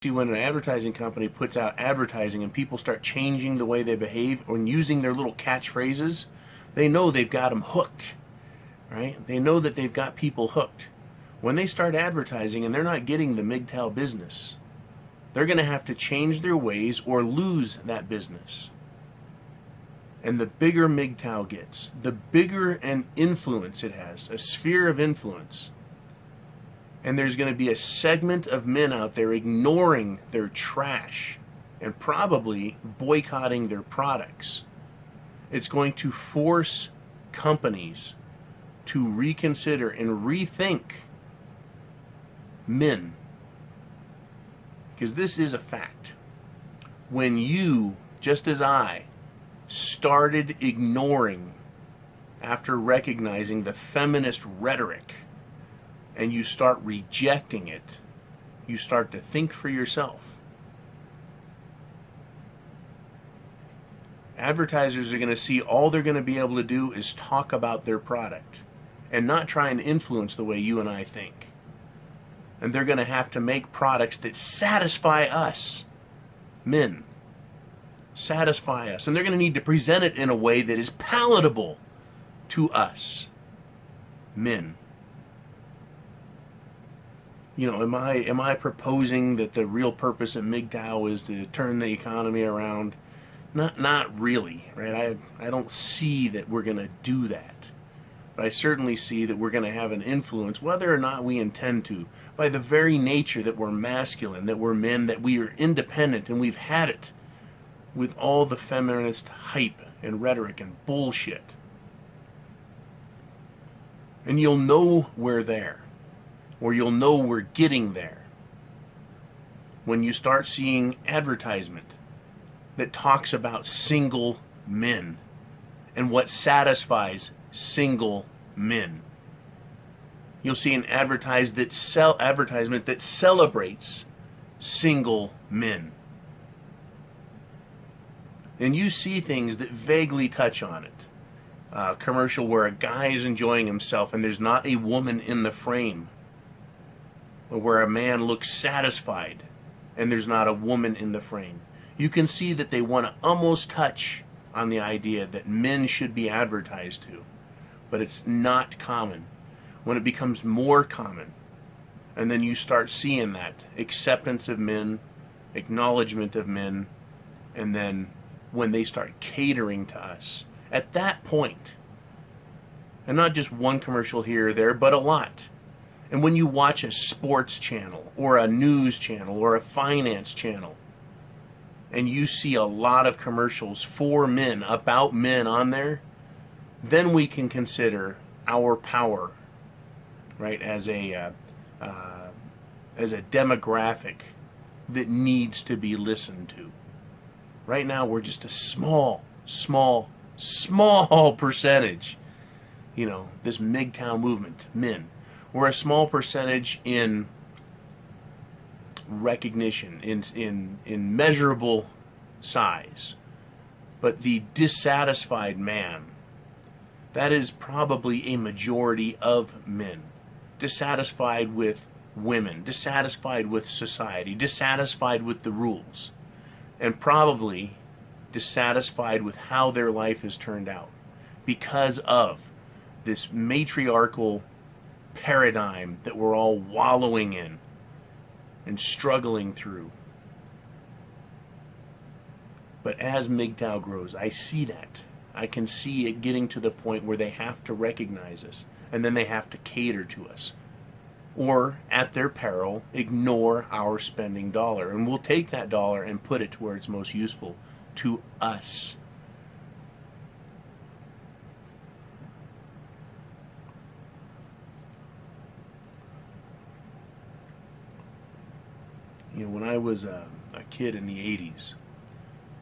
See, when an advertising company puts out advertising and people start changing the way they behave or using their little catchphrases, they know they've got them hooked, right? They know that they've got people hooked. When they start advertising and they're not getting the Mgtow business, they're going to have to change their ways or lose that business. And the bigger Mgtow gets, the bigger an influence it has, a sphere of influence. And there's going to be a segment of men out there ignoring their trash and probably boycotting their products. It's going to force companies to reconsider and rethink men. Because this is a fact. When you, just as I, started ignoring after recognizing the feminist rhetoric, and you start rejecting it, you start to think for yourself. Advertisers are going to see all they're going to be able to do is talk about their product and not try and influence the way you and I think. And they're going to have to make products that satisfy us, men. Satisfy us. And they're going to need to present it in a way that is palatable to us, men. You know, am I proposing that the real purpose of Mgtow is to turn the economy around? Not really, right? I don't see that we're going to do that. But I certainly see that we're going to have an influence, whether or not we intend to, by the very nature that we're masculine, that we're men, that we are independent, and we've had it with all the feminist hype and rhetoric and bullshit. And you'll know we're there, or you'll know we're getting there, when you start seeing advertisement that talks about single men and what satisfies single men. You'll see an advertisement that celebrates single men. And you see things that vaguely touch on it. A commercial where a guy is enjoying himself and there's not a woman in the frame. Or where a man looks satisfied and there's not a woman in the frame. You can see that they want to almost touch on the idea that men should be advertised to. But it's not common. When it becomes more common, and then you start seeing that acceptance of men, acknowledgement of men, and then when they start catering to us, at that point, and not just one commercial here or there, but a lot. And when you watch a sports channel, or a news channel, or a finance channel, and you see a lot of commercials for men, about men on there, then we can consider our power, right, as a demographic that needs to be listened to. Right now, we're just a small percentage. You know, this Mgtow movement, men. We're a small percentage in recognition, in measurable size. But the dissatisfied man, that is probably a majority of men. Dissatisfied with women, dissatisfied with society, dissatisfied with the rules, and probably dissatisfied with how their life has turned out because of this matriarchal paradigm that we're all wallowing in and struggling through. But as Mgtow grows, I see that. I can see it getting to the point where they have to recognize us, and then they have to cater to us. Or, at their peril, ignore our spending dollar. And we'll take that dollar and put it to where it's most useful to us. You know, when I was a kid in the 80s,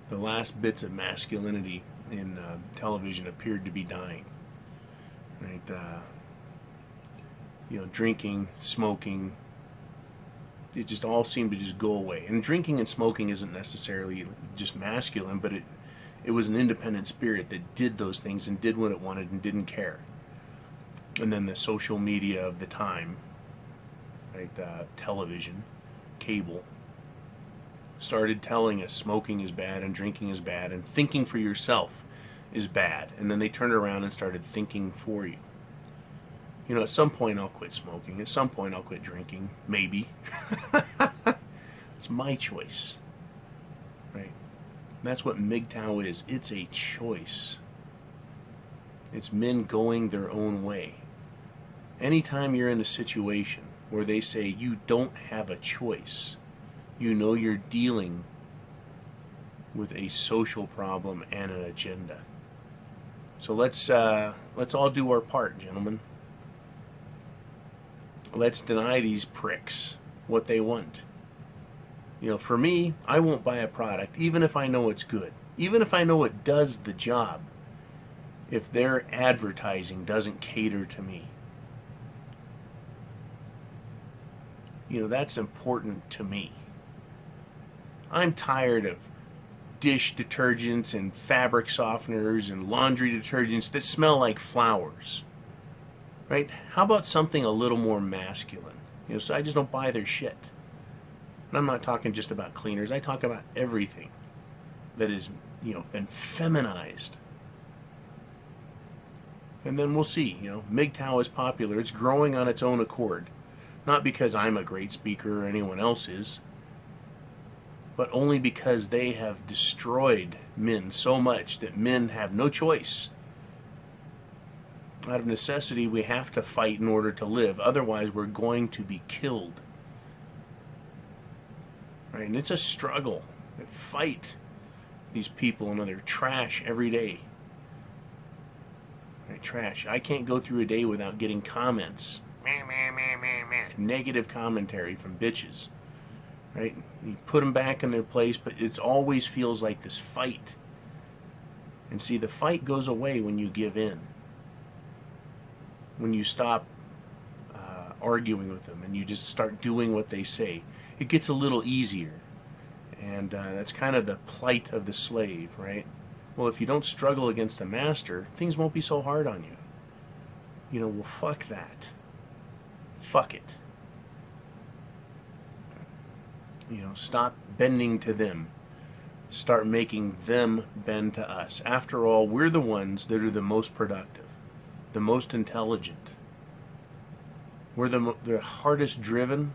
the last bits of masculinity in television appeared to be dying. Right? You know, drinking, smoking, it just all seemed to just go away. And drinking and smoking isn't necessarily just masculine, but it was an independent spirit that did those things and did what it wanted and didn't care. And then the social media of the time, right, television, cable, started telling us smoking is bad and drinking is bad and thinking for yourself is bad. And then they turned around and started thinking for you. You know, at some point I'll quit smoking. At some point I'll quit drinking. Maybe. It's my choice. Right? And that's what Mgtow is. It's a choice. It's men going their own way. Anytime you're in a situation where they say you don't have a choice, you know you're dealing with a social problem and an agenda. So let's all do our part, gentlemen. Let's deny these pricks what they want. You know, for me, I won't buy a product even if I know it's good, even if I know it does the job, if their advertising doesn't cater to me. You know, that's important to me. I'm tired of dish detergents and fabric softeners and laundry detergents that smell like flowers. Right? How about something a little more masculine? You know, so I just don't buy their shit. And I'm not talking just about cleaners. I talk about everything that is, you know, been feminized. And then we'll see. You know, Mgtow is popular. It's growing on its own accord. Not because I'm a great speaker or anyone else is, but only because they have destroyed men so much that men have no choice. Out of necessity, we have to fight in order to live. Otherwise, we're going to be killed. Right? And it's a struggle. They fight these people and they're trash every day. Right? Trash. I can't go through a day without getting comments. Negative commentary from bitches. Right? You put them back in their place, but it always feels like this fight. And see, the fight goes away when you give in. When you stop arguing with them and you just start doing what they say. It gets a little easier. And that's kind of the plight of the slave, right? Well, if you don't struggle against the master, things won't be so hard on you. You know, well, fuck that. Fuck it. You know, stop bending to them. Start making them bend to us. After all, we're the ones that are the most productive, the most intelligent. We're the hardest driven,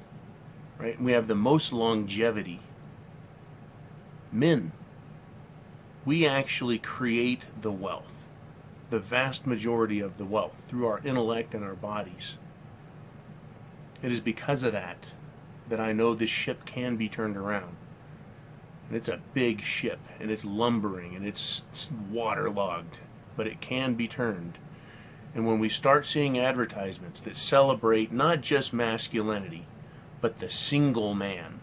right? We have the most longevity. Men. We actually create the wealth, the vast majority of the wealth, through our intellect and our bodies. It is because of that that I know this ship can be turned around. And it's a big ship, and it's lumbering, and it's waterlogged, but it can be turned. And when we start seeing advertisements that celebrate not just masculinity, but the single man,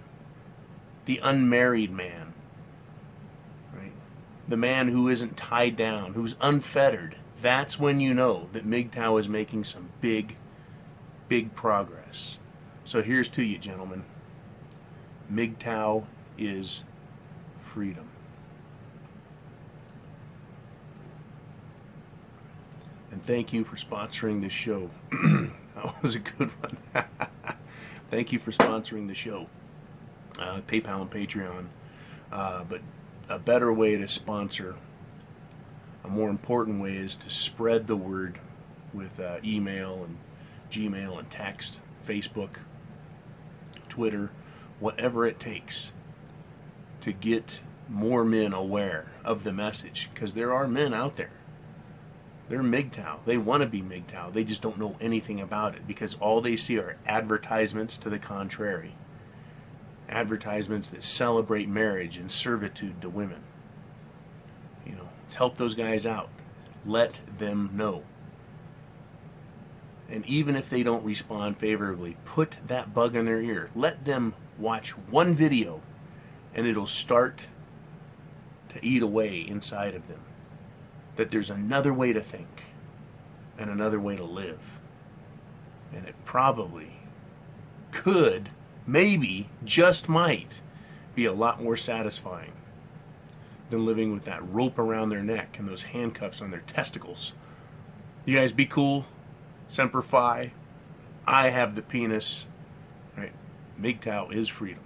the unmarried man, right? The man who isn't tied down, who's unfettered, that's when you know that Mgtow is making some big progress. So here's to you, gentlemen. Mgtow is freedom. And thank you for sponsoring this show. That was a good one. Thank you for sponsoring the show. PayPal and Patreon. But a better way to sponsor, a more important way, is to spread the word with email and Gmail and text, Facebook, Twitter, whatever it takes to get more men aware of the message. Because there are men out there. They're Mgtow. They want to be Mgtow. They just don't know anything about it because all they see are advertisements to the contrary. Advertisements that celebrate marriage and servitude to women. You know, let's help those guys out. Let them know. And even if they don't respond favorably, put that bug in their ear. Let them watch one video and it'll start to eat away inside of them. That there's another way to think and another way to live. And it probably could, maybe, just might be a lot more satisfying than living with that rope around their neck and those handcuffs on their testicles. You guys be cool. Semper Fi. I have the penis. Right? Mgtow is freedom.